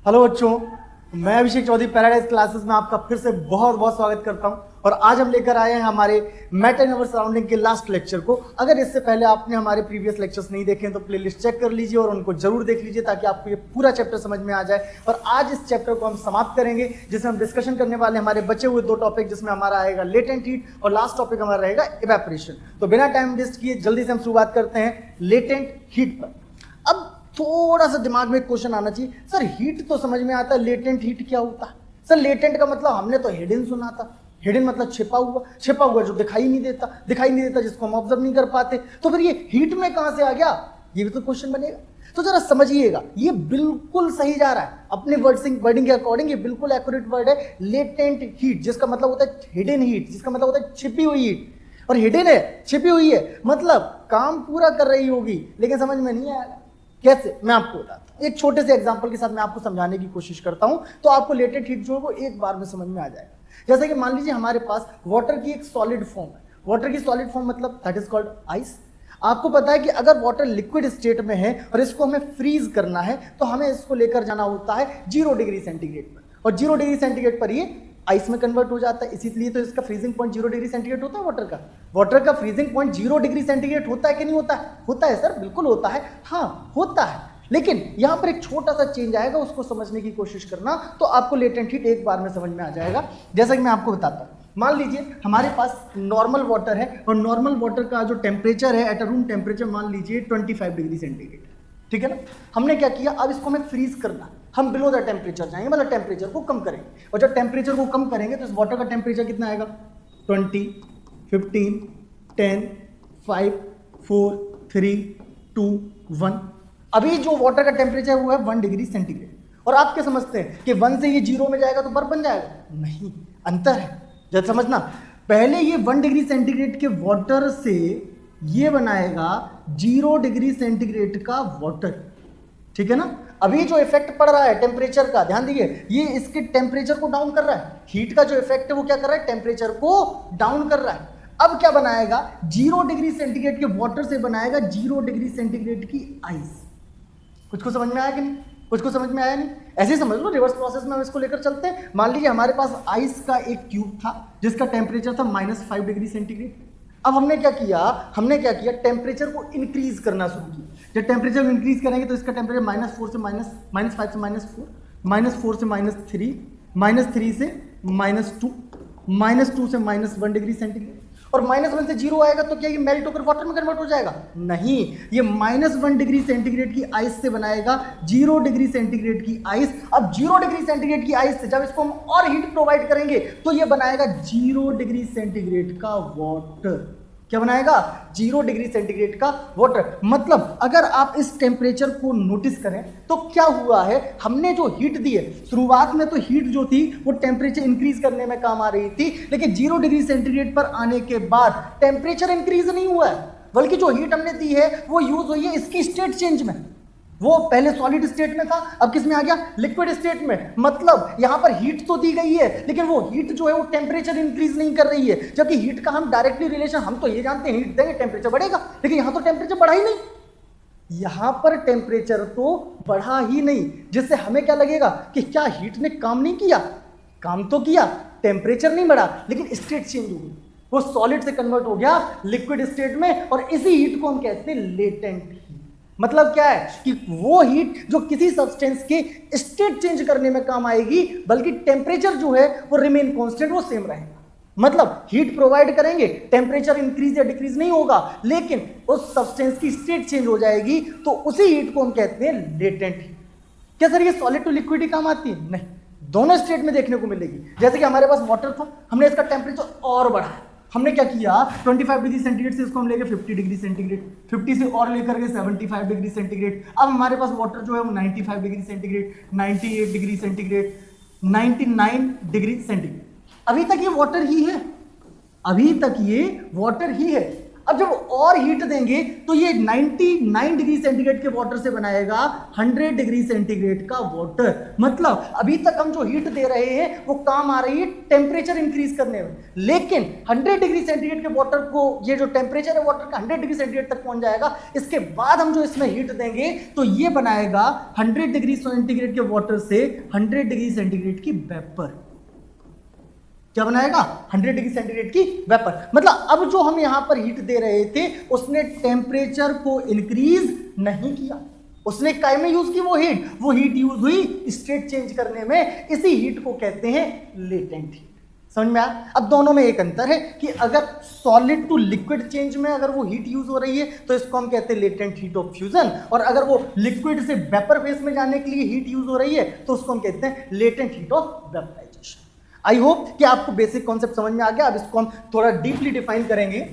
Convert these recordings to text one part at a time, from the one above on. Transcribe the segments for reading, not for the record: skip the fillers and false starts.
Hello बच्चों, मैं अभिषेक Chaudhary paradise classes में आपका फिर से बहुत बहुत स्वागत करता हूं। और आज हम लेकर आए हैं हमारे मैटर इन अवर सराउंडिंग के लास्ट लेक्चर को। अगर इससे पहले आपने हमारे प्रीवियस लेक्चर्स नहीं देखे तो प्लेलिस्ट चेक कर लीजिए और उनको जरूर देख लीजिए ताकि आपको ये पूरा चैप्टर समझ में आ जाए। और आज इस चैप्टर को हम समाप्त करेंगे जिसमें हम डिस्कशन करने वाले हमारे बचे हुए दो टॉपिक, जिसमें हमारा आएगा लेटेंट हीट और लास्ट टॉपिक हमारा रहेगा इवेपोरेशन। तो बिना टाइम वेस्ट किए जल्दी से हम शुरुआत करते हैं लेटेंट हीट पर। अब थोड़ा सा दिमाग में क्वेश्चन आना चाहिए, सर हीट तो समझ में आता है, लेटेंट हीट क्या होता है? सर लेटेंट का मतलब हमने तो हिडन सुना था। हिडन मतलब छिपा हुआ जो दिखाई नहीं देता जिसको हम ऑब्जर्व नहीं कर पाते। तो फिर ये हीट में कहां से आ गया, ये भी तो क्वेश्चन बनेगा। तो जरा समझिएगा, ये बिल्कुल सही जा रहा है अपने वर्डिंग के अकॉर्डिंग। ये बिल्कुल एक्यूरेट वर्ड है लेटेंट हीट, जिसका मतलब होता है हिडन हीट, जिसका मतलब होता है छिपी हुई हीट। और हिडन है, छिपी हुई है, मतलब काम पूरा कर रही होगी लेकिन समझ में नहीं आएगा। कैसे, मैं आपको बताता हूं। एक छोटे से एग्जांपल के साथ मैं आपको समझाने की कोशिश करता हूं तो आपको लेटेंट हीट जो है वो एक बार में समझ में आ जाएगा। जैसे कि मान लीजिए हमारे पास वाटर की एक सॉलिड फॉर्म है। वाटर की सॉलिड फॉर्म मतलब दैट इज कॉल्ड आइस। आपको पता है कि अगर वाटर लिक्विड स्टेट में है और इसको हमें फ्रीज करना है तो हमें इसको लेकर जाना होता है 0 डिग्री सेंटीग्रेड पर, और 0 डिग्री सेंटीग्रेड पर ये आइस में कन्वर्ट हो जाता है। इसीलिए तो इसका फ्रीजिंग पॉइंट 0 डिग्री सेंटीग्रेड होता है। वाटर का फ्रीजिंग पॉइंट 0 डिग्री सेंटीग्रेड होता है कि नहीं होता है? होता है सर, बिल्कुल होता है। हाँ होता है, लेकिन यहां पर एक छोटा सा चेंज आएगा, उसको समझने की कोशिश करना तो आपको लेटेंट हीट एक बार में समझ में आ जाएगा। जैसा कि मैं आपको बताता हूं, मान लीजिए हमारे पास नॉर्मल वाटर है और नॉर्मल वाटर का जो टेम्परेचर है एट अ रूम टेम्परेचर मान लीजिए 25 डिग्री सेंटीग्रेड, ठीक है ना। हमने क्या किया, अब इसको हमें फ्रीज करना, हम बिलो द टेम्परेचर जाएंगे, मतलब टेम्परेचर को कम करेंगे। और जब टेम्परेचर को कम करेंगे तो इस वाटर का टेम्परेचर कितना आएगा? 20, 15, 10, 5, 4, 3, 2, 1। अभी जो वाटर का टेम्परेचर वो है 1 डिग्री सेंटीग्रेड। और आप क्या समझते हैं कि 1 से ये 0 में जाएगा तो बर्फ बन जाएगा? नहीं, अंतर है। जब समझना, पहले ये 1 डिग्री सेंटीग्रेड के वाटर से ये बनाएगा 0 डिग्री सेंटीग्रेड का वाटर, ठीक है ना। अभी जो इफेक्ट पड़ रहा है टेम्परेचर का, ध्यान दीजिए, ये इसके टेम्परेचर को डाउन कर रहा है। हीट का जो इफेक्ट है वो क्या कर रहा है? टेम्परेचर को डाउन कर रहा है। अब क्या बनाएगा? 0 डिग्री सेंटीग्रेड के वाटर से बनाएगा 0 डिग्री सेंटीग्रेड की आइस। कुछ को समझ में आया कि नहीं? कुछ को समझ में आया नहीं? ऐसे समझ लो, रिवर्स प्रोसेस में हम इसको लेकर चलते हैं। मान लीजिए हमारे पास आइस का एक क्यूब था जिसका टेम्परेचर था -5 डिग्री सेंटीग्रेड। अब हमने क्या किया, टेम्परेचर को इंक्रीज करना शुरू किया। जब टेम्परेचर इंक्रीज करेंगे तो इसका टेम्परेचर -5 से -4, -4 से -3, -3 से -2, -2 से -1 डिग्री सेंटीग्रेड। और -1 से 0 आएगा तो क्या ये मेल्ट होकर वाटर में कन्वर्ट हो जाएगा? नहीं, ये -1 डिग्री सेंटीग्रेड की आइस से बनाएगा 0 डिग्री सेंटीग्रेड की आइस। अब 0 डिग्री सेंटीग्रेड की आइस से जब इसको हम और हीट प्रोवाइड करेंगे तो ये बनाएगा 0 डिग्री सेंटीग्रेड का वाटर। क्या बनाएगा? 0 डिग्री सेंटीग्रेड का वाटर। मतलब अगर आप इस टेम्परेचर को नोटिस करें तो क्या हुआ है, हमने जो हीट दी है, शुरुआत में तो हीट जो थी वो टेम्परेचर इंक्रीज करने में काम आ रही थी, लेकिन 0 डिग्री सेंटीग्रेड पर आने के बाद टेम्परेचर इंक्रीज नहीं हुआ है, बल्कि जो हीट हमने दी है वो यूज हुई है इसकी स्टेट चेंज में। वो पहले सॉलिड स्टेट में था, अब किस में आ गया? लिक्विड स्टेट में। मतलब यहां पर हीट तो दी गई है लेकिन वो हीट जो है वो टेम्परेचर इंक्रीज नहीं कर रही है। जबकि हीट का हम डायरेक्टली रिलेशन, हम तो ये जानते हैं हीट देंगे टेम्परेचर बढ़ेगा, लेकिन यहां तो टेम्परेचर बढ़ा ही नहीं। यहां पर टेम्परेचर तो बढ़ा ही नहीं, जिससे हमें क्या लगेगा कि क्या हीट ने काम नहीं किया? काम तो किया, टेम्परेचर नहीं बढ़ा, लेकिन स्टेट चेंज हो गई, वो सॉलिड से कन्वर्ट हो गया लिक्विड स्टेट में। और इसी हीट को हम कहते हैं लेटेंट हीट। मतलब क्या है कि वो हीट जो किसी सब्सटेंस के स्टेट चेंज करने में काम आएगी, बल्कि टेम्परेचर जो है वो रिमेन कांस्टेंट, वो सेम रहेगा। मतलब हीट प्रोवाइड करेंगे, टेम्परेचर इंक्रीज या डिक्रीज नहीं होगा, लेकिन उस सब्सटेंस की स्टेट चेंज हो जाएगी, तो उसी हीट को हम कहते हैं लेटेंट हीट। क्या सर ये सॉलिड टू लिक्विड ही काम आती है? नहीं, दोनों स्टेट में देखने को मिलेगी। जैसे कि हमारे पास वाटर था, हमने इसका टेम्परेचर और बढ़ाया, हमने क्या किया, 25 डिग्री सेंटीग्रेड से इसको हम लेके 50 डिग्री सेंटीग्रेड, 50 से और लेकर के 75 डिग्री सेंटीग्रेड। अब हमारे पास वाटर जो है वो 95 degree centigrade, 98 degree centigrade, 99 degree centigrade. अभी तक ये वाटर ही है, अभी तक ये वाटर ही है। अब जब और हीट देंगे तो ये 99 डिग्री सेंटीग्रेड के वाटर से बनाएगा 100 डिग्री सेंटीग्रेड का वाटर। मतलब अभी तक हम जो हीट दे रहे हैं वो काम आ रही है टेम्परेचर इंक्रीज करने में, लेकिन 100 डिग्री सेंटीग्रेड के वाटर को, ये जो टेम्परेचर है वाटर का 100 डिग्री सेंटीग्रेड तक पहुंच जाएगा। इसके बाद हम जो इसमें हीट देंगे तो ये बनाएगा 100 डिग्री सेंटीग्रेड के वाटर से 100 डिग्री सेंटीग्रेड की वेपर। क्या बनाएगा? 100 डिग्री सेंटीग्रेड की वेपर। मतलब अब जो हम यहां पर हीट दे रहे थे उसने टेम्परेचर को इंक्रीज नहीं किया, उसने काय में यूज की वो हीट यूज हुई स्टेट चेंज करने में। इसी हीट को कहते हैं लेटेंट हीट। समझ में आया? अब दोनों में एक अंतर है कि अगर सॉलिड टू लिक्विड चेंज में अगर वो हीट यूज हो रही है तो इसको हम कहते हैं लेटेंट हीट ऑफ फ्यूजन, और अगर वो लिक्विड से वेपर फेज में जाने के लिए हीट यूज हो रही है तो उसको हम कहते हैं latent heat of vaporization. I hope कि आपको बेसिक कॉन्सेप्ट समझ में आ गया। अब इसको हम थोड़ा डीपली डिफाइन करेंगे,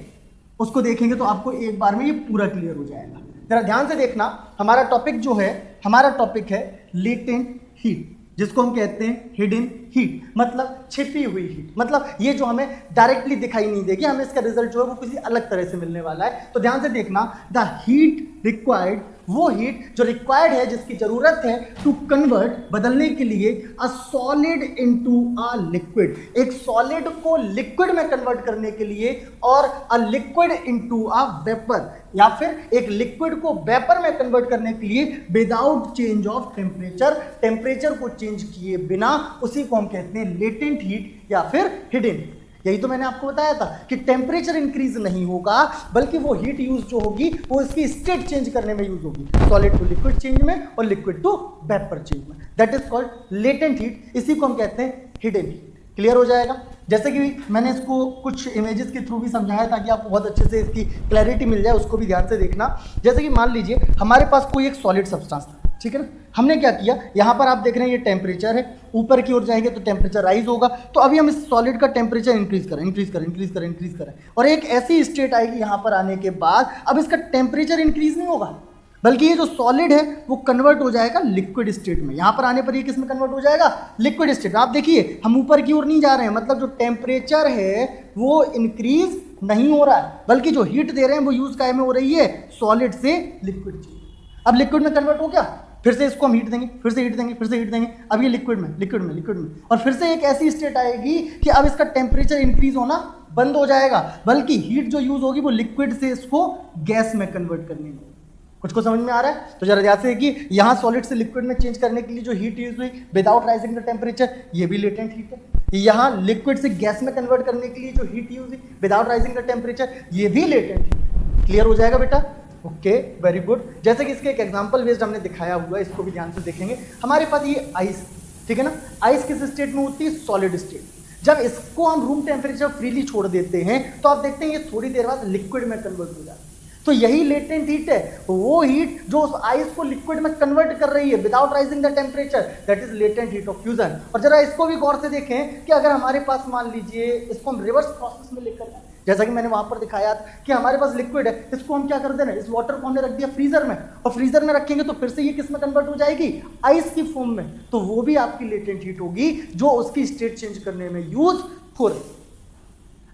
उसको देखेंगे तो आपको एक बार में ये पूरा क्लियर हो जाएगा। जरा ध्यान से देखना, हमारा टॉपिक है लेटेंट हीट, जिसको हम कहते हैं हिडन हीट, मतलब छिपी हुई हीट। मतलब ये जो हमें डायरेक्टली दिखाई नहीं देगी, हमें इसका रिजल्ट जो है वो किसी अलग तरह से मिलने वाला है। तो ध्यान से देखना, द हीट रिक्वायर्ड, वो हीट जो रिक्वायर्ड है, जिसकी जरूरत है टू कन्वर्ट, बदलने के लिए a solid into a liquid, एक सॉलिड को लिक्विड में कन्वर्ट करने के लिए, और a liquid into a vapour, या फिर एक लिक्विड को वेपर में कन्वर्ट करने के लिए without change of temperature, temperature को चेंज किए बिना, उसी को हम कहते हैं लेटेंट हीट या फिर हिडन। यही तो मैंने आपको बताया था कि टेम्परेचर इंक्रीज नहीं होगा, बल्कि वो हीट यूज जो होगी वो इसकी स्टेट चेंज करने में यूज होगी, सॉलिड टू लिक्विड चेंज में और लिक्विड टू वेपर चेंज में। That is called latent heat. इसी को हम कहते हैं हिडन हीट। क्लियर हो जाएगा? जैसे कि मैंने इसको कुछ इमेजेस के थ्रू भी समझाया ताकि आपको बहुत अच्छे से इसकी क्लैरिटी मिल जाए, उसको भी ध्यान से देखना। जैसे कि मान लीजिए हमारे पास कोई एक सॉलिड सब्सटेंस था, ठीक है ना। हमने क्या किया, यहाँ पर आप देख रहे हैं ये टेम्परेचर है, ऊपर की ओर जाएंगे तो टेम्परेचर राइज होगा। तो अभी हम इस सॉलिड का टेम्परेचर इंक्रीज करें, और एक ऐसी स्टेट आएगी यहाँ पर आने के बाद, अब इसका टेम्परेचर इंक्रीज नहीं होगा, बल्कि ये जो सॉलिड है वो कन्वर्ट हो जाएगा लिक्विड स्टेट में। यहाँ पर आने पर ये किस में कन्वर्ट हो जाएगा? Liquid state. आप देखिए हम ऊपर की ओर नहीं जा रहे हैं, मतलब जो टेम्परेचर है वो इंक्रीज नहीं हो रहा है, बल्कि जो हीट दे रहे हैं वो यूज काय में हो रही है? सॉलिड से लिक्विड चेंज। अब लिक्विड में कन्वर्ट हो गया, फिर से इसको हम हीट देंगे, फिर से हीट देंगे, अब ये लिक्विड में, और फिर से एक ऐसी स्टेट आएगी कि अब इसका टेम्परेचर इंक्रीज होना बंद हो जाएगा, बल्कि हीट जो यूज होगी वो लिक्विड से इसको गैस में कन्वर्ट करने में। कुछ को समझ में आ रहा है? तो जरा ध्यान से कि यहाँ सॉलिड से लिक्विड में चेंज करने के लिए जो हीट यूज हुई विदाउट राइजिंग द टेम्परेचर, ये भी लेटेंट हीट है। यहाँ लिक्विड से गैस में कन्वर्ट करने के लिए जो हीट यूज हुई विदाउट राइजिंग द टेम्परेचर, ये भी लेटेंट हीट। क्लियर हो जाएगा बेटा? Okay, very good. जैसे कि इसके एक एग्जांपल बेस्ड हमने दिखाया हुआ है, इसको भी ध्यान से देखेंगे। हमारे पास ये आइस, ठीक है ना। आइस किस स्टेट में होती है? Solid state. जब इसको हम रूम टेम्परेचर फ्रीली छोड़ देते हैं तो आप देखते हैं ये थोड़ी देर बाद लिक्विड में कन्वर्ट हो जाता है। तो यही लेटेंट हीट है, वो हीट जो उस आइस को लिक्विड में कन्वर्ट कर रही है without rising the temperature, that is latent heat of fusion. और जरा इसको भी गौर से देखें कि अगर हमारे पास मान लीजिए इसको हम रिवर्स प्रोसेस में लेकर जाए, जैसा कि मैंने वहां पर दिखाया था कि हमारे पास लिक्विड है, इसको हम क्या कर दे रहे हैं? इस वाटर को हमने रख दिया फ्रीजर में, और फ्रीजर में रखेंगे तो फिर से ये किस में कन्वर्ट हो जाएगी? आइस की फॉर्म में। तो वो भी आपकी लेटेंट हीट होगी जो उसकी स्टेट चेंज करने में यूज हो रही है।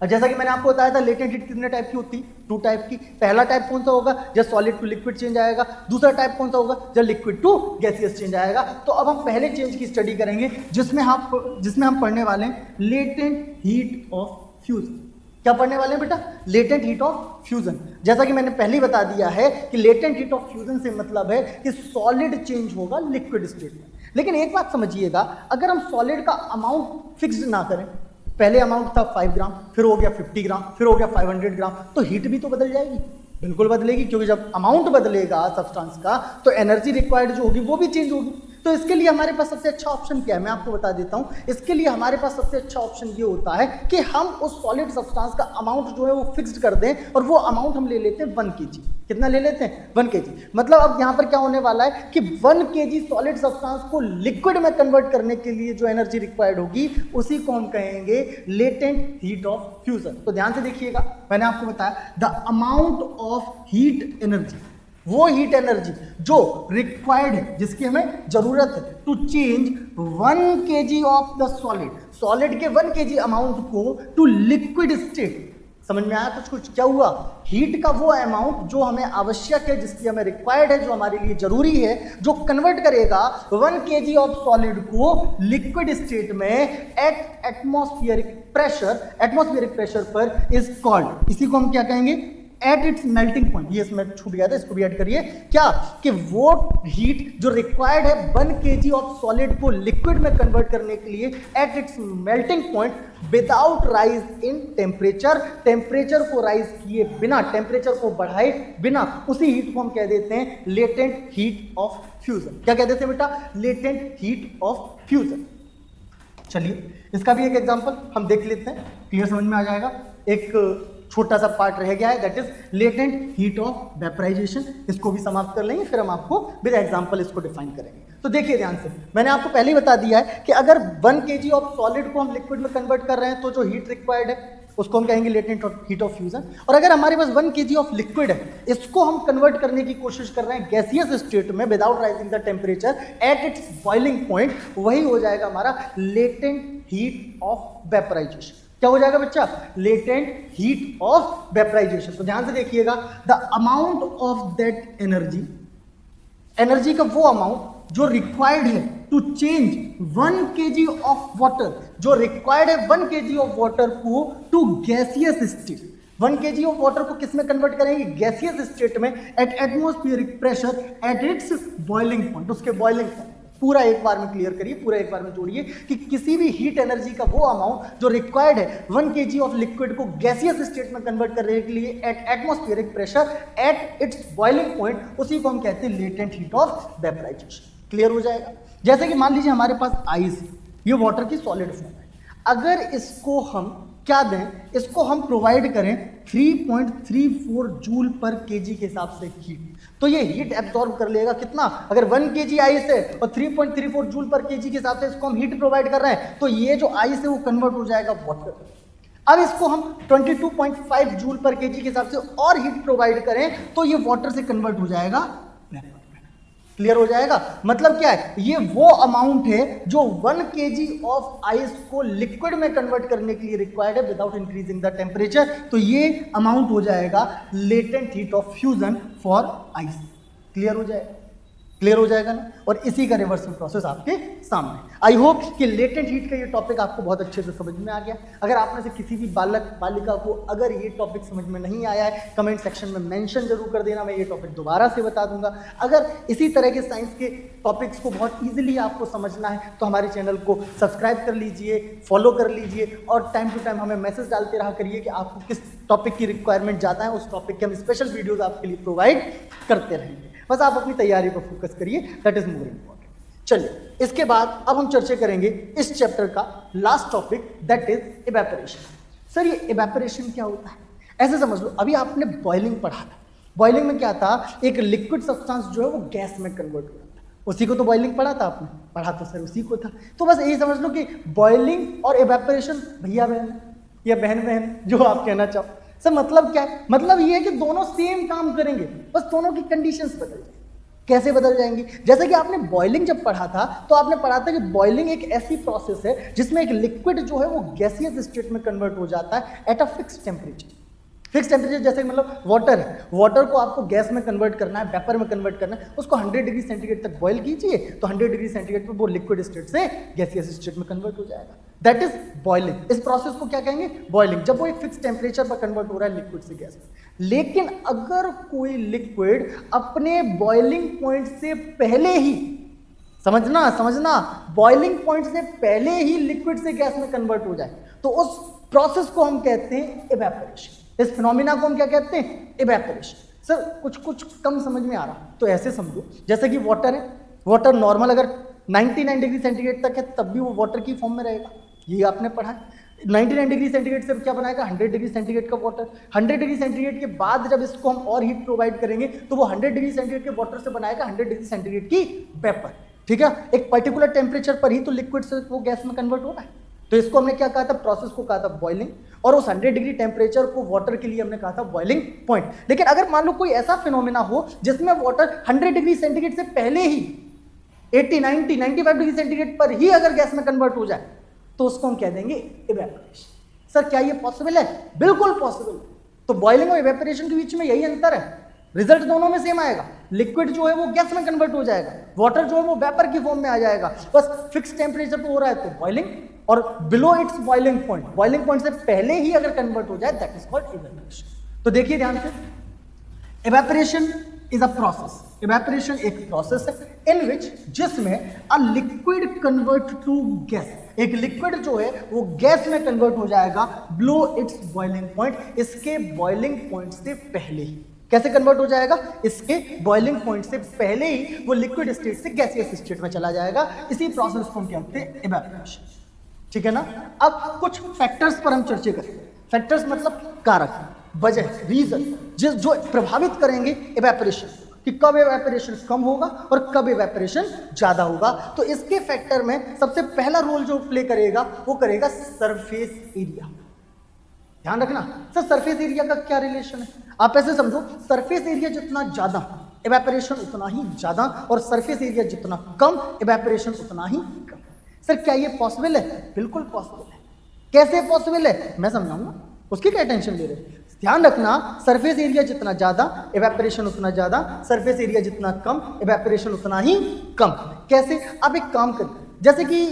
और जैसा कि मैंने आपको बताया था लेटेंट हीट कितने टाइप की होती है? 2 टाइप की। पहला टाइप कौन सा होगा? जब सॉलिड टू लिक्विड चेंज आएगा। दूसरा टाइप कौन सा होगा? जब लिक्विड टू गैसियस चेंज आएगा। तो अब हम पहले चेंज की स्टडी करेंगे जिसमें हम पढ़ने वाले हैं लेटेंट हीट ऑफ फ्यूजन। क्या पढ़ने वाले हैं बेटा? Latent heat of fusion. जैसा कि मैंने पहले ही बता दिया है कि लेटेंट हीट ऑफ फ्यूजन से मतलब है कि सॉलिड चेंज होगा लिक्विड स्टेट में। लेकिन एक बात समझिएगा, अगर हम सॉलिड का अमाउंट फिक्स्ड ना करें, पहले अमाउंट था 5 ग्राम, फिर हो गया 50 ग्राम, फिर हो गया 500 ग्राम, तो हीट भी तो बदल जाएगी। बिल्कुल बदलेगी, क्योंकि जब अमाउंट बदलेगा सब्सटेंस का तो एनर्जी रिक्वायर्ड जो होगी वो भी चेंज होगी। तो इसके लिए हमारे पास सबसे अच्छा ऑप्शन क्या है, मैं आपको बता देता हूं। इसके लिए हमारे पास सबसे अच्छा ऑप्शन ये होता है कि हम उस सॉलिड सब्सटेंस का अमाउंट जो है वो फिक्स्ड कर दें, और वो अमाउंट हम ले लेते हैं 1 kg। कितना ले लेते हैं? 1 kg। मतलब अब यहाँ पर क्या होने वाला है कि 1 kg सॉलिड सब्सटेंस को लिक्विड में कन्वर्ट करने के लिए जो एनर्जी रिक्वायर्ड होगी उसी को हम कहेंगे लेटेंट हीट ऑफ फ्यूजन। तो ध्यान से देखिएगा, मैंने आपको बताया the amount of heat energy, वो हीट एनर्जी जो रिक्वायर्ड है, जिसकी हमें जरूरत है to change 1 kg of the solid, solid के 1 kg अमाउंट को टू लिक्विड स्टेट, समझ में आया कुछ कुछ? क्या हुआ? हीट का वो अमाउंट जो हमें आवश्यक है, जिसकी हमें रिक्वायर्ड है, जो हमारे लिए जरूरी है, जो कन्वर्ट करेगा 1 kg ऑफ सॉलिड को लिक्विड स्टेट में एट एटमॉस्फेरिक प्रेशर पर इज कॉल्ड, इसी को हम क्या कहेंगे? At its melting point. ये इसमें छूट गया था, इसको भी ऐड करिए। क्या कि वो हीट जो रिक्वायर्ड है 1 kg ऑफ सॉलिड को लिक्विड में कन्वर्ट करने के लिए at its melting point without rise in temperature, temperature को राइज किए बिना, टेम्परेचर को बढ़ाए बिना, उसी हीट को हम कह देते हैं लेटेंट हीट ऑफ फ्यूजन। क्या कह देते हैं बेटा? Latent heat of fusion. चलिए इसका भी एक एग्जांपल हम देख लेते हैं, क्लियर समझ में आ जाएगा। एक छोटा सा पार्ट रह गया है, that is latent heat of vaporization. इसको भी समाप्त कर लेंगे, फिर हम आपको विद एग्जांपल इसको डिफाइन करेंगे। तो देखिए ध्यान से, मैंने आपको पहले ही बता दिया है कि अगर 1 kg ऑफ सॉलिड को हम लिक्विड में कन्वर्ट कर रहे हैं तो जो हीट रिक्वायर्ड है उसको हम कहेंगे लेटेंट हीट ऑफ फ्यूजन। और अगर हमारे पास 1 kg ऑफ लिक्विड है, इसको हम कन्वर्ट करने की कोशिश कर रहे हैं गैसियस स्टेट में without rising the temperature at its boiling point, वही हो जाएगा हमारा लेटेंट हीट ऑफ वेपराइजेशन। क्या हो जाएगा बच्चा? Latent heat of vaporization. तो ध्यान से देखिएगा, the amount of that energy, energy का वो अमाउंट जो रिक्वायर्ड है to change 1 kg of water, जो रिक्वायर्ड है 1 kg ऑफ वाटर को to gaseous state. 1 kg of water को किस में कन्वर्ट करेंगे? गैसियस स्टेट में at atmospheric pressure at its boiling point, उसके बॉइलिंग पॉइंट। पूरा एक बार में क्लियर करिए, पूरा एक बार में जोड़िए कि किसी भी हीट एनर्जी का वो अमाउंट जो रिक्वायर्ड है 1 kg ऑफ लिक्विड को गैसियस स्टेट में कन्वर्ट करने के लिए at atmospheric pressure at its boiling point, उसी को हम कहते हैं latent heat of vaporization. Clear हो जाएगा? जैसे कि मान लीजिए हमारे पास आइस, ये वाटर की सॉलिड फॉर्म है, अगर इसको हम क्या दें, इसको हम प्रोवाइड करें 3.34 जूल पर केजी के हिसाब से हीट, तो ये हीट एब्जॉर्ब कर लेगा कितना? अगर 1 kg आइस है और 3.34 जूल पर केजी के हिसाब से इसको हम हीट प्रोवाइड कर रहे हैं, तो ये जो आइस है वो कन्वर्ट हो जाएगा वाटर। अब इसको हम 22.5 जूल पर केजी के हिसाब से और हीट प्रोवाइड करें तो ये वाटर से कन्वर्ट हो जाएगा वेपर। क्लियर हो जाएगा? मतलब क्या है? ये वो अमाउंट है जो 1 kg ऑफ आइस को लिक्विड में कन्वर्ट करने के लिए रिक्वायर्ड है विदाउट इंक्रीजिंग द टेम्परेचर, तो ये अमाउंट हो जाएगा latent heat of fusion for ice. Clear हो जाएगा? क्लियर हो जाएगा ना? और इसी का रिवर्सल प्रोसेस आपके सामने। आई होप कि लेटेंट हीट का ये टॉपिक आपको बहुत अच्छे से समझ में आ गया। अगर आप में से किसी भी बालक बालिका को अगर ये टॉपिक समझ में नहीं आया है, कमेंट सेक्शन में मेंशन जरूर कर देना, मैं ये टॉपिक दोबारा से बता दूंगा। अगर इसी तरह के साइंस के टॉपिक्स को बहुत ईजिली आपको समझना है तो हमारे चैनल को सब्सक्राइब कर लीजिए, फॉलो कर लीजिए और टाइम टू टाइम हमें मैसेज डालते रहा करिए कि आपको किस टॉपिक की रिक्वायरमेंट ज़्यादा है, उस टॉपिक के हम स्पेशल वीडियोज़ आपके लिए प्रोवाइड करते रहेंगे। बस आप अपनी तैयारी पर फोकस करिए, दैट इज मोर इम्पोर्टेंट। चलिए इसके बाद अब हम चर्चा करेंगे इस चैप्टर का last topic, that is evaporation. Sir ये इवेपोरेशन क्या होता है? ऐसे समझ लो, अभी आपने बॉइलिंग पढ़ा था। बॉइलिंग में क्या था? एक लिक्विड सब्सटेंस जो है वो गैस में कन्वर्ट हो जाता है, उसी को तो बॉइलिंग पढ़ा था आपने। पढ़ा तो सर उसी को था। तो बस यही समझ लो कि बॉइलिंग और इवेपोरेशन भैया बहन या बहन बहन जो आप कहना चाहो। सर मतलब क्या है? मतलब ये है कि दोनों सेम काम करेंगे, बस दोनों की कंडीशंस बदल जाएंगी। कैसे बदल जाएंगी? जैसे कि आपने बॉइलिंग जब पढ़ा था तो आपने पढ़ा था कि बॉइलिंग एक ऐसी प्रोसेस है जिसमें एक लिक्विड जो है वो गैसियस स्टेट में कन्वर्ट हो जाता है at a fix temperature. Fix temperature जैसे मतलब वाटर है, वाटर को आपको गैस में कन्वर्ट करना है, वेपर में कन्वर्ट करना है, उसको 100 डिग्री सेंटीग्रेड तक बॉइल कीजिए तो 100 डिग्री सेंटीग्रेड पर वो लिक्विड स्टेट से गैसियस स्टेट में कन्वर्ट हो जाएगा। That is boiling. इस प्रोसेस को क्या कहेंगे? बॉइलिंग। जब वो एक फिक्स टेम्परेचर पर कन्वर्ट हो रहा है लिक्विड से गैस में। लेकिन अगर कोई लिक्विड अपने बॉइलिंग पॉइंट से पहले ही, समझना, बॉइलिंग पॉइंट से पहले ही लिक्विड से गैस में कन्वर्ट हो जाए तो उस प्रोसेस को हम कहते हैं इवेपोरेशन। इस फिनोमिना को हम क्या कहते हैं? इवेपोरेशन। सर कुछ कम समझ में आ रहा तो ऐसे समझो, जैसे कि वाटर है, वाटर नॉर्मल अगर 99 डिग्री सेंटीग्रेड तक है तब भी वो वाटर की फॉर्म में रहेगा, ये आपने पढ़ा है। 99 डिग्री सेंटीग्रेड से क्या बनाएगा? 100 डिग्री सेंटीग्रेड का वाटर। 100 डिग्री सेंटीग्रेड के बाद जब इसको हम और हीट प्रोवाइड करेंगे तो वो 100 डिग्री सेंटीग्रेड के वाटर से बनाएगा 100 डिग्री सेंटीग्रेड की वेपर। ठीक है? एक पर्टिकुलर टेम्परेचर पर ही तो लिक्विड से वो गैस में कन्वर्ट हो रहा है। तो इसको हमने क्या कहा था? प्रोसेस को कहा था बॉइलिंग, और उस 100 डिग्री टेम्परेचर को वाटर के लिए हमने कहा था बॉइलिंग पॉइंट। लेकिन अगर मान लो कोई ऐसा फिनोमिना हो जिसमें वाटर 100 डिग्री सेंटीग्रेड से पहले ही 80, 90, 95 डिग्री सेंटीग्रेड पर ही अगर गैस में कन्वर्ट हो जाए तो उसको हम कह देंगे इवेपोरेशन। सर क्या ये पॉसिबल है? बिल्कुल पॉसिबल। तो बॉइलिंग और इवेपोरेशन के बीच में यही अंतर है, रिजल्ट दोनों में सेम आएगा। लिक्विड जो है वो गैस में कन्वर्ट हो जाएगा, वाटर जो है वो वेपर की फॉर्म में आ जाएगा, बस फिक्स टेम्परेचर पे हो रहा है तो बॉइलिंग, और बिलो इट्स बॉइलिंग पॉइंट से पहले ही अगर कन्वर्ट हो जाए दैट इज कॉल्ड इवेपोरेशन। तो देखिए ध्यान से, evaporation is a process, evaporation एक प्रोसेस है इन विच, जिसमें a liquid convert to gas, एक लिक्विड जो है वो गैस में कन्वर्ट हो जाएगा बिलो इट्स बॉइलिंग पॉइंट, इसके बॉइलिंग पॉइंट से पहले ही। कैसे कन्वर्ट हो जाएगा? इसके बॉइलिंग पॉइंट से पहले ही वो लिक्विड स्टेट से गैसियस स्टेट में चला जाएगा। इसी प्रोसेस को हम कहते हैं इवेपोरेशन। ठीक है ना? अब कुछ फैक्टर्स पर हम चर्चा करें। फैक्टर्स मतलब कारक, वजह, रीजन, जो प्रभावित करेंगे इवेपोरेशन, कि कब इवेपोरेशन कम होगा और कब इवेपोरेशन ज्यादा होगा। तो इसके फैक्टर में सबसे पहला रोल जो प्ले करेगा वो करेगा सरफेस एरिया। ध्यान रखना सर, सरफेस एरिया का क्या रिलेशन है? आप ऐसे समझो, सरफेस एरिया जितना ज्यादा इवेपोरेशन उतना ही ज्यादा, और सरफेस एरिया जितना कम इवेपोरेशन उतना ही कम। सर क्या ये पॉसिबल है? बिल्कुल पॉसिबल है। कैसे पॉसिबल है मैं समझाऊंगा, उसकी क्या टेंशन ले रहे हैं। ध्यान रखना, सरफेस एरिया जितना ज्यादा इवेपोरेशन उतना ज्यादा, सरफेस एरिया जितना कम इवेपोरेशन उतना ही कम। कैसे? आप एक काम करिए, जैसे कि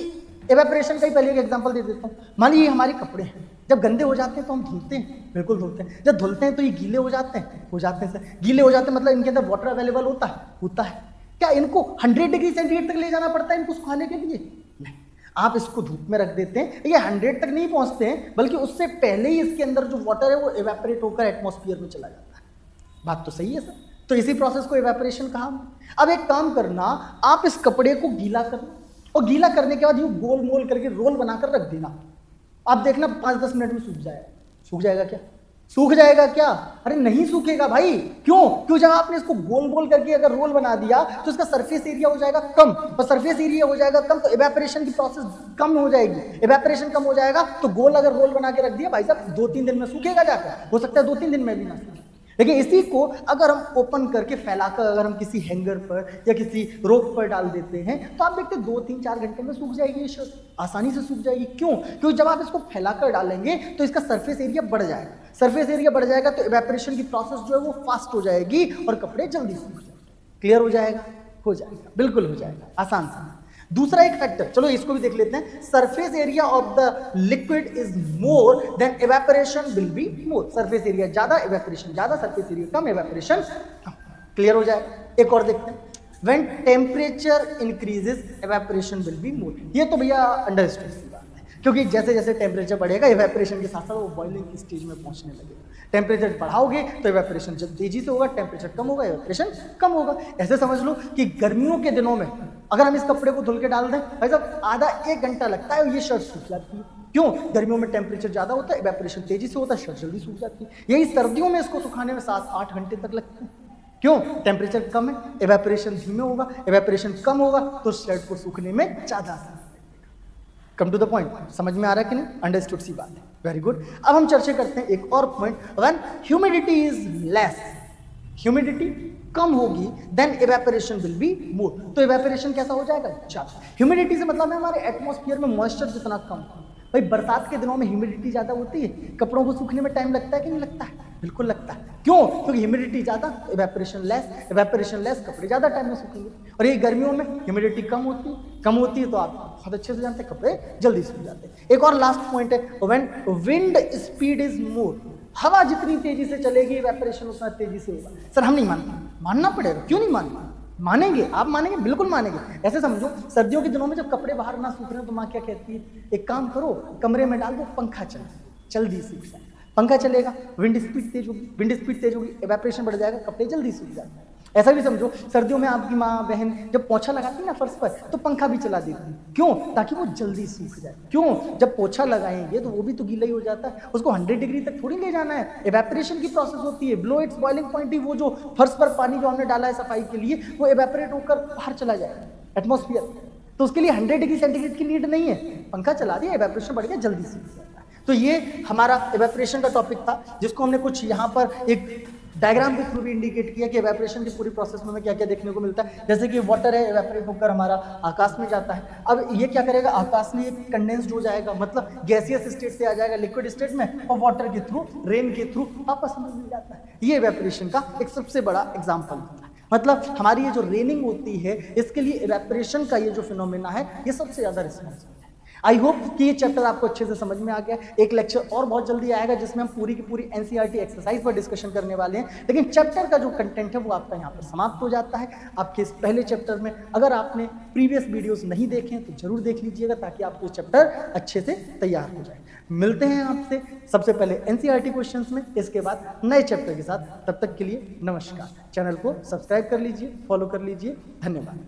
इवेपोरेशन का ही पहले एक एग्जांपल दे देता हूँ। मान लीजिए हमारे कपड़े हैं, जब गंदे हो जाते हैं तो हम धुलते हैं, बिल्कुल धुलते हैं। जब धुलते हैं तो ये गीले हो जाते हैं सर। गीले हो जाते हैं मतलब इनके अंदर वाटर अवेलेबल होता है। क्या इनको 100 डिग्री सेंटीग्रेड तक ले जाना पड़ता है इनको सुखाने के लिए? नहीं, आप इसको धूप में रख देते हैं, ये 100 तक नहीं पहुंचते हैं, बल्कि उससे पहले ही इसके अंदर जो वाटर है वो इवेपोरेट होकर एटमॉस्फेयर में चला जाता है। बात तो सही है सर। तो इसी प्रोसेस को इवेपोरेशन कहा। अब एक काम करना, आप इस कपड़े को गीला करना, और गीला करने के बाद यूं गोल मोल करके रोल बनाकर रख देना। आप देखना 5-10 मिनट में सूख जाएगा। सूख जाएगा क्या? सूख जाएगा क्या? अरे नहीं सूखेगा भाई। क्यों? जब आपने इसको गोल गोल करके अगर रोल बना दिया तो इसका सरफेस एरिया हो जाएगा कम, और सरफेस एरिया हो जाएगा कम तो इवेपोरेशन की प्रोसेस कम हो जाएगी। इवेपोरेशन कम हो जाएगा तो गोल अगर रोल बना के रख दिया भाई साहब, 2-3 दिन में सूखेगा जाकर, हो सकता है 2-3 दिन में भी ना सूखे। लेकिन इसी को अगर हम ओपन करके फैलाकर अगर हम किसी हैंगर पर या किसी रोप पर डाल देते हैं तो आप देखते 2-3-4 घंटे में सूख जाएगी ये शर्ट, आसानी से सूख जाएगी। क्योंकि जब आप इसको फैलाकर डालेंगे तो इसका सरफेस एरिया बढ़ जाएगा। सरफेस एरिया बढ़ जाएगा तो इवेपोरेशन की प्रोसेस जो है वो फास्ट हो जाएगी और कपड़े जल्दी सूख जाएंगे। क्लियर हो जाएगा? हो जाएगा, बिल्कुल हो जाएगा, आसान सा। दूसरा एक फैक्टर, चलो इसको भी देख लेते हैं। Surface area of the liquid is more than evaporation will be more. Surface area ज्यादा, इवेपोरेशन ज्यादा, सरफेस एरिया कम, इवेपोरेशन कम। क्लियर हो जाएगा? एक और देखते हैं। When temperature increases evaporation will be मोर। ये तो भैया अंडरस्टूड सी बात है, क्योंकि जैसे जैसे टेम्परेचर बढ़ेगा इवेपोरेशन के साथ साथ वो बॉइलिंग की स्टेज में पहुंचने लगेगा। टेम्परेचर बढ़ाओगे तो इवेपोरेशन जब तेजी से होगा, टेम्परेचर कम होगा इवेपोरेशन कम होगा। ऐसे समझ लो कि गर्मियों के दिनों में अगर हम इस कपड़े को धुल के डाल दें भाई साहब, आधा 1 घंटा लगता है और ये शर्ट सूख जाती है। क्यों? गर्मियों में टेम्परेचर ज्यादा होता है, इवेपोरेशन तेजी से होता है, शर्ट जल्दी सूख जाती है। यही सर्दियों में इसको सुखाने में 7-8 घंटे तक लगते हैं। क्यों? टेम्परेचर कम है, इवेपोरेशन धीमे होगा, इवेपोरेशन कम होगा तो शर्ट को सूखने में ज्यादा समय लगेगा। कम टू द पॉइंट, समझ में आ रहा है कि नहीं? अंडरस्टूड सी बात है, वेरी गुड। अब हम चर्चा करते हैं एक और point. When humidity is less, humidity कम होगी then evaporation will be more. तो इवेपोरेशन कैसा हो जाएगा? ज्यादा। ह्यूमिडिटी से मतलब है हमारे एटमॉस्फेयर में मॉइस्चर जितना कम हो। भाई बरसात के दिनों में ह्यूमिडिटी ज्यादा होती है, कपड़ों को सूखने में टाइम लगता है कि नहीं लगता है? बिल्कुल लगता है। क्यों? क्योंकि ह्यूमिडिटी ज्यादा, इवेपोरेशन लेस, कपड़े ज्यादा टाइम में सूखेंगे। और ये गर्मियों में ह्यूमिडिटी कम होती है तो आप बहुत अच्छे से जानते हैं कपड़े जल्दी सूख जाते हैं। एक और लास्ट पॉइंट है, when wind speed is more. हवा जितनी तेजी से चलेगी इवेपोरेशन उतना तेजी से होगा। सर हम नहीं मानते, मानना पड़ेगा। क्यों नहीं मानना? मानेंगे, आप मानेंगे, बिल्कुल मानेंगे। ऐसे समझो, सर्दियों के दिनों में जब कपड़े बाहर ना सूख रहे हो तो माँ क्या कहती है? एक काम करो, कमरे में डाल दो पंखा, जल्दी सूख जाएगा। पंखा चलेगा, विंड स्पीड तेज होगी, इवेपोरेशन बढ़ जाएगा, कपड़े जल्दी सूख जाते हैं। ऐसा भी समझो, सर्दियों में आपकी माँ बहन जब पोछा लगाती है ना फर्श पर तो पंखा भी चला देती है। क्यों? ताकि वो जल्दी सूख जाए। क्यों? जब पोछा लगाएंगे तो वो भी तो गीला ही हो जाता है, उसको 100 डिग्री तक थोड़ी ले जाना है। इवेपोरेशन की प्रोसेस होती है, बिलो इट्स बॉइलिंग पॉइंट ही वो जो फर्श पर पानी जो हमने डाला है सफाई के लिए वो इवेपोरेट होकर बाहर चला जाएगा एटमॉस्फेयर। तो उसके लिए 100 डिग्री सेंटीग्रेड की नीड नहीं है, पंखा चला दिया, इवेपोरेशन बढ़ गया, जल्दी सूख जाता है। तो ये हमारा इवेपोरेशन का टॉपिक था, जिसको हमने कुछ यहाँ पर एक डायग्राम के थ्रू भी इंडिकेट किया कि इवेपोरेशन की पूरी प्रोसेस में हमें क्या क्या देखने को मिलता है। जैसे कि वाटर है, इवेपोरेट होकर हमारा आकाश में जाता है। अब ये क्या करेगा, आकाश में कंडेंस्ड हो जाएगा, मतलब गैसियस स्टेट से आ जाएगा लिक्विड स्टेट में, और वाटर के थ्रू, रेन के थ्रू वापस हमें मिल जाता है। ये इवेपोरेशन का एक सबसे बड़ा एग्जाम्पल होता है। मतलब हमारी ये जो रेनिंग होती है, इसके लिए इवेपोरेशन का ये जो फिनोमेना है, ये सबसे ज्यादा रिस्पॉन्सिबल है। आई होप कि ये चैप्टर आपको अच्छे से समझ में आ गया। एक लेक्चर और बहुत जल्दी आएगा जिसमें हम पूरी की पूरी एनसीईआरटी एक्सरसाइज पर डिस्कशन करने वाले हैं, लेकिन चैप्टर का जो कंटेंट है वो आपका यहाँ पर समाप्त हो जाता है। आपके इस पहले चैप्टर में अगर आपने प्रीवियस वीडियोस नहीं देखे हैं तो जरूर देख लीजिएगा, ताकि आपको चैप्टर अच्छे से तैयार हो जाए। मिलते हैं आपसे सबसे पहले एनसीईआरटी क्वेश्चंस में, इसके बाद नए चैप्टर के साथ। तब तक के लिए नमस्कार। चैनल को सब्सक्राइब कर लीजिए, फॉलो कर लीजिए। धन्यवाद।